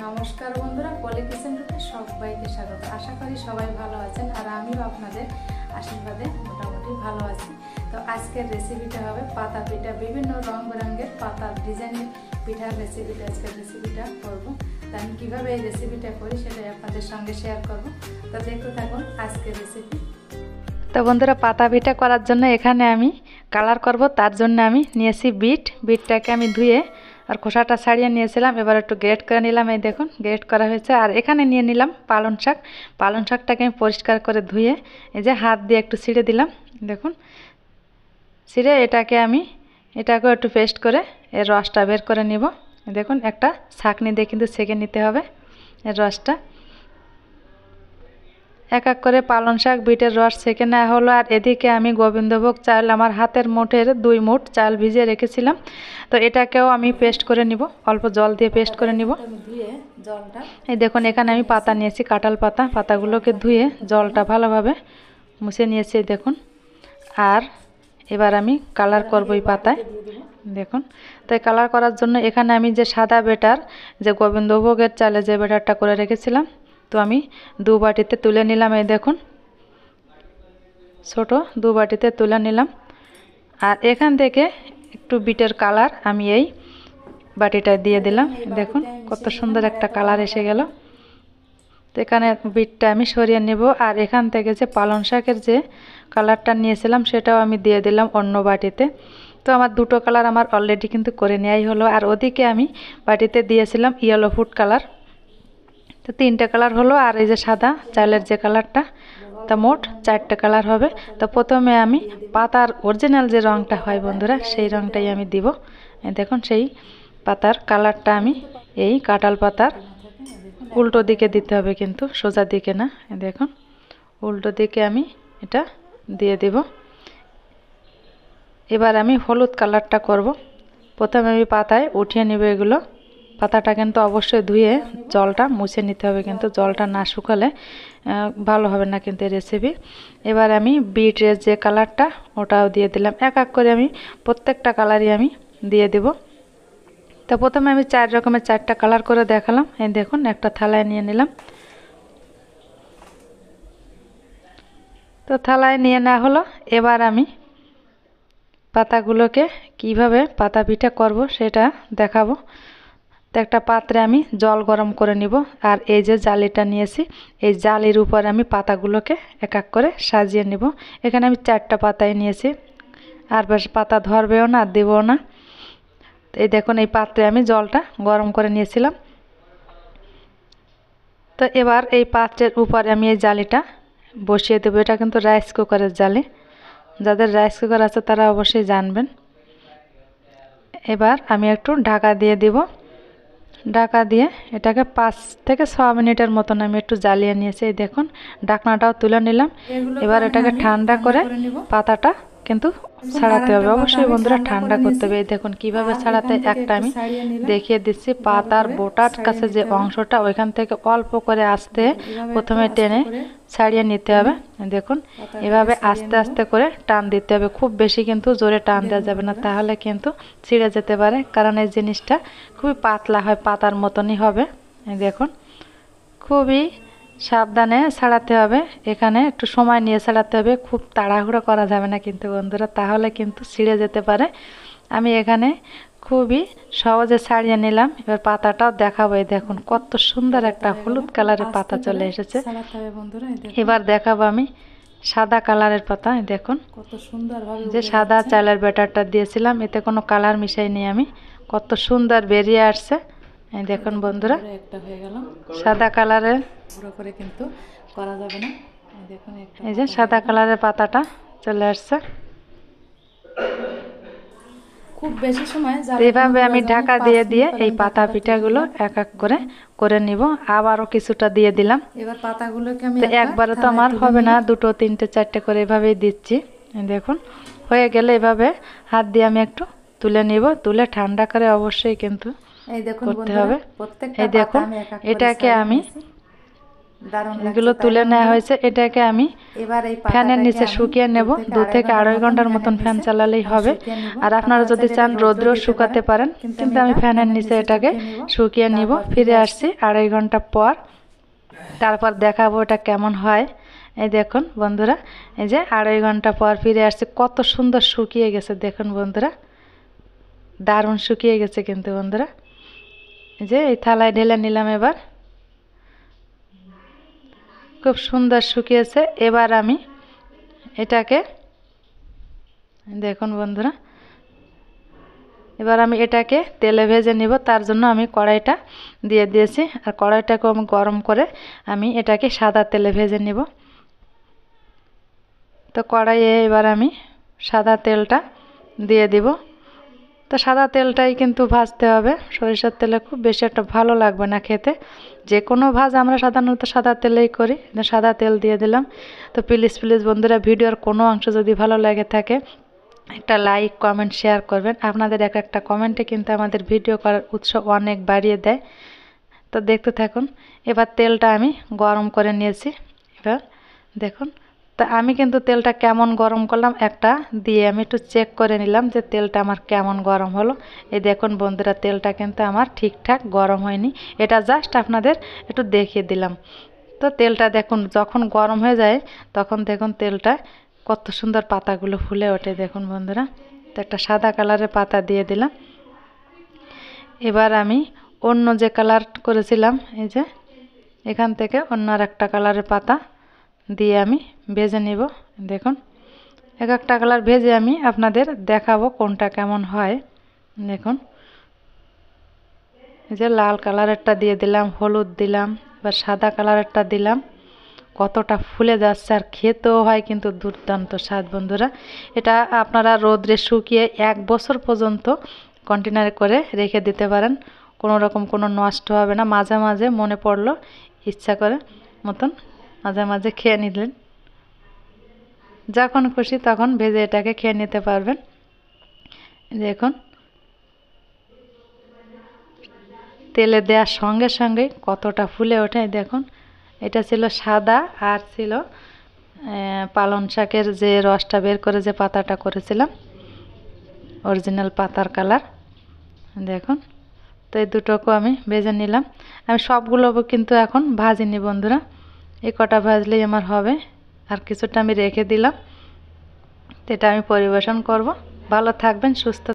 নমস্কার বন্ধুরা, পলি কিচেন রুমে সবাইকে স্বাগত। আশা করি সবাই ভালো আছেন আর আমিও আপনাদের আশীর্বাদে মোটামুটি ভালো আছি। তো আজকের রেসিপিটা হবে পাতা পিঠা। বিভিন্ন রং বেরঙের পাতার ডিজাইনের পিঠার রেসিপিটা আজকের রেসিপিটা করবো। তো আমি কীভাবে এই রেসিপিটা করি সেটাই আপনাদের সঙ্গে শেয়ার করবো। তো দেখতে থাকুন আজকের রেসিপি। তো বন্ধুরা, পাতা পিঠা করার জন্য এখানে আমি কালার করব, তার জন্য আমি নিয়েছি বিটটাকে আমি ধুয়ে আর খোসাটা ছাড়িয়ে নিয়েছিলাম। এবার একটু গ্রেট করে নিলাম। এই দেখুন গ্রেট করা হয়েছে। আর এখানে নিয়ে নিলাম পালং শাকটাকে আমি পরিষ্কার করে ধুয়ে এই যে হাত দিয়ে একটু ছিঁড়ে দিলাম। দেখুন ছিঁড়ে এটাকেও একটু পেস্ট করে এর রসটা বের করে নিব। দেখুন একটা ছাঁকনি দিয়ে কিন্তু ছেঁকে নিতে হবে এর রসটা। এক এক করে পালং শাক বিটের রস ছেঁকে নেওয়া হলো। আর এদিকে আমি গোবিন্দভোগ চাল, আমার হাতের মুঠের 2 মুঠ চাল ভিজিয়ে রেখেছিলাম। তো এটাকেও আমি পেস্ট করে নিব, অল্প জল দিয়ে পেস্ট করে নিব। এই দেখুন এখানে আমি পাতা নিয়েছি, কাঁঠাল পাতা। পাতাগুলোকে ধুয়ে জলটা ভালোভাবে মুছে নিয়েছি দেখুন। আর এবার আমি কালার করব এই পাতায়। দেখুন তাই কালার করার জন্য এখানে আমি যে সাদা বেটার, যে গোবিন্দভোগের চালে যে বেটারটা করে রেখেছিলাম, তো আমি 2 বাটিতে তুলে নিলাম। এই দেখুন ছোট 2 বাটিতে তুলে নিলাম। আর এখান থেকে একটু বিটের কালার আমি এই বাটিটায় দিয়ে দিলাম। দেখুন কত সুন্দর একটা কালার এসে গেল। তো এখানে বিটটা আমি সরিয়ে নেব। আর এখান থেকে যে পালং শাকের যে কালারটা নিয়েছিলাম সেটাও আমি দিয়ে দিলাম অন্য বাটিতে। তো আমার 2টো কালার আমার অলরেডি কিন্তু করে নেওয়াই হলো। আর ওদিকে আমি বাটিতে দিয়েছিলাম ইয়েলো ফুড কালার। তো 3টে কালার হলো। আর এই যে সাদা চালের যে কালারটা, তা মোট 4টে কালার হবে। তো প্রথমে আমি পাতার অরিজিনাল যে রঙটা হয় বন্ধুরা, সেই রঙটাই আমি দিব। দেখুন সেই পাতার কালারটা আমি এই কাঁঠাল পাতার উল্টো দিকে দিতে হবে, কিন্তু সোজা দিকে না। দেখুন উল্টো দিকে আমি এটা দিয়ে দিব। এবার আমি হলুদ কালারটা করব। প্রথমে আমি পাতায় উঠিয়ে নেব এগুলো। পাতাটা কিন্তু অবশ্যই ধুয়ে জলটা মুছে নিতে হবে, কিন্তু জলটা না শুকালে ভালো হবে না কিন্তু রেসিপি। এবার আমি বিটের যে কালারটা ওটাও দিয়ে দিলাম। এক এক করে আমি প্রত্যেকটা কালারই আমি দিয়ে দেব। তো প্রথমে আমি 4 রকমের 4টা কালার করে দেখালাম। এই দেখুন একটা থালায় নিয়ে নিলাম। তো থালায় নিয়ে নেওয়া হলো। এবার আমি পাতাগুলোকে কিভাবে পাতা পিঠা করব সেটা দেখাবো। তো একটা পাত্রে আমি জল গরম করে নিব। আর এই যে জালিটা নিয়েছি, এই জালির উপর আমি পাতাগুলোকে এক এক করে সাজিয়ে নিব। এখানে আমি 4টা পাতাই নিয়েছি, আর বেশ পাতা ধরবেও না, দেবও না। এই দেখুন এই পাত্রে আমি জলটা গরম করে নিয়েছিলাম। তো এবার এই পাত্রের উপরে আমি এই জালিটা বসিয়ে দেবো। এটা কিন্তু রাইস কুকারের জালি, যাদের রাইস কুকার আছে তারা অবশ্যই জানবেন। এবার আমি একটু ঢাকা দিয়ে দিব। ঢাকা দিয়ে এটাকে 5 থেকে 6 মিনিটের মতন আমি একটু জ্বালিয়ে নিয়েছি। এই দেখুন ঢাকনাটাও তুলে নিলাম। এবার এটাকে ঠান্ডা করে পাতাটা কিন্তু ছাড়াতে হবে, অবশ্যই বন্ধুরা ঠান্ডা করতে হবে। এই দেখুন কিভাবে ছাড়াতে একটা আমি দেখিয়ে দিচ্ছি। পাতার বোটার কাছে যে অংশটা, ওইখান থেকে অল্প করে আস্তে প্রথমে টেনে ছাড়িয়ে নিতে হবে। দেখুন এভাবে আস্তে আস্তে করে টান দিতে হবে, খুব বেশি কিন্তু জোরে টান দেওয়া যাবে না, তাহলে কিন্তু ছিঁড়ে যেতে পারে। কারণ এই জিনিসটা খুবই পাতলা হয়, পাতার মতনই হবে। দেখুন খুবই সাবধানে ছাড়াতে হবে, এখানে একটু সময় নিয়ে ছাড়াতে হবে, খুব তাড়াহুড়ো করা যাবে না কিন্তু বন্ধুরা, তাহলে কিন্তু ছিঁড়ে যেতে পারে। আমি এখানে খুবই সহজে ছাড়িয়ে নিলাম। এবার পাতাটাও দেখাবো। এই দেখুন কত সুন্দর একটা হলুদ কালারের পাতা চলে এসেছে। এবার দেখাবো আমি সাদা কালারের পাতা। দেখুন কত সুন্দর যে সাদা চালের ব্যাটারটা দিয়েছিলাম, এতে কোনো কালার মিশাইনি আমি, কত সুন্দর বেরিয়ে আসছে। এই দেখুন বন্ধুরা একটা হয়ে গেল সাদা কালারের, পুরো করে কিন্তু করা যাবে না। দেখুন এই যে সাদা কালারের পাতাটা চলে আসছে। খুব বেশি সময় এভাবে আমি ঢাকা দিয়ে দিয়ে এই পাতা পিঠাগুলো এক এক করে করে নিব। আবারও কিছুটা দিয়ে দিলাম। এবার পাতাগুলোকে আমি একবারে তো আমার হবে না, 2, 3, 4টে করে এভাবেই দিচ্ছি। দেখুন হয়ে গেলে এভাবে হাত দিয়ে আমি একটু তুলে নিব, তুলে ঠান্ডা করে অবশ্যই কিন্তু করতে হবে। এই দেখুন এটাকে আমি এগুলো তুলে নেওয়া হয়েছে। এটাকে আমি ফ্যানের নিচে শুকিয়ে নেব, 2 থেকে 2.5 ঘন্টার মতন ফ্যান চালালেই হবে। আর আপনারা যদি চান রোদ্রেও শুকাতে পারেন, কিন্তু আমি ফ্যানের নিচে এটাকে শুকিয়ে নিব। ফিরে আসছি 2.5 ঘন্টা পর, তারপর দেখাবো এটা কেমন হয়। এই দেখুন বন্ধুরা, এই যে 2.5 ঘন্টা পর ফিরে আসছে, কত সুন্দর শুকিয়ে গেছে দেখুন বন্ধুরা, দারুণ শুকিয়ে গেছে কিন্তু বন্ধুরা। এই যে এই থালায় ঢেলে নিলাম, এবার খুব সুন্দর শুকিয়েছে। এবার আমি এটাকে দেখুন বন্ধুরা, এবার আমি এটাকে তেলে ভেজে নিব। তার জন্য আমি কড়াইটা দিয়ে দিয়েছি, আর কড়াইটাকে আমি গরম করে আমি এটাকে সাদা তেলে ভেজে নিব। তো কড়াইয়ে এবার আমি সাদা তেলটা দিয়ে দিব। তো সাদা তেলটাই কিন্তু ভাজতে হবে, সরিষার তেলে খুব বেশি একটা ভালো লাগবে না খেতে। যে কোনো ভাজ আমরা সাধারণত সাদা তেলেই করি। সাদা তেল দিয়ে দিলাম। তো প্লিজ বন্ধুরা, ভিডিওর কোনো অংশ যদি ভালো লাগে থাকে একটা লাইক, কমেন্ট, শেয়ার করবেন। আপনাদের একটা কমেন্টে কিন্তু আমাদের ভিডিও করার উৎসাহ অনেক বাড়িয়ে দেয়। তো দেখতে থাকুন। এবার তেলটা আমি গরম করে নিয়েছি। এবার দেখুন, তো আমি কিন্তু তেলটা কেমন গরম করলাম একটা দিয়ে আমি একটু চেক করে নিলাম যে তেলটা আমার কেমন গরম হলো। এই দেখুন বন্ধুরা, তেলটা কিন্তু আমার ঠিকঠাক গরম হয়নি, এটা জাস্ট আপনাদের একটু দেখিয়ে দিলাম। তো তেলটা দেখুন যখন গরম হয়ে যায় তখন দেখুন তেলটা কত সুন্দর পাতাগুলো ফুলে ওঠে দেখুন বন্ধুরা। তো একটা সাদা কালারের পাতা দিয়ে দিলাম। এবার আমি অন্য যে কালার করেছিলাম, এই যে এখান থেকে অন্য আর একটা কালারের পাতা দিয়ে আমি ভেজে নিব। দেখুন একটা কালার ভেজে আমি আপনাদের দেখাবো কোনটা কেমন হয়। দেখুন এই যে লাল কালারেরটা দিয়ে দিলাম, হলুদ দিলাম, এবার সাদা কালারেরটা দিলাম। কতটা ফুলে যাচ্ছে, আর খেতেও হয় কিন্তু দুর্দান্ত স্বাদ বন্ধুরা। এটা আপনারা রোদ্রে শুকিয়ে 1 বছর পর্যন্ত কন্টেনারে করে রেখে দিতে পারেন, কোনো রকম কোনো নষ্ট হবে না। মাঝে মাঝে মনে পড়লো ইচ্ছা করে মতন মাঝে মাঝে খেয়ে নিলেন, যখন খুশি তখন ভেজে এটাকে খেয়ে নিতে পারবেন। দেখুন তেলে দেওয়ার সঙ্গে সঙ্গে কতটা ফুলে ওঠে দেখুন। এটা ছিল সাদা, আর ছিল পালং শাকের যে রসটা বের করে যে পাতাটা করেছিলাম, অরিজিনাল পাতার কালার দেখুন। তো এই দুটোকে আমি ভেজে নিলাম। আমি সবগুলো কিন্তু এখন ভাজিনি বন্ধুরা, এই কটা ভাজলেই আমার হবে। আর কিছুটা আমি রেখে দিলাম। তো এটা আমি পরিবেশন করব। ভালো থাকবেন, সুস্থ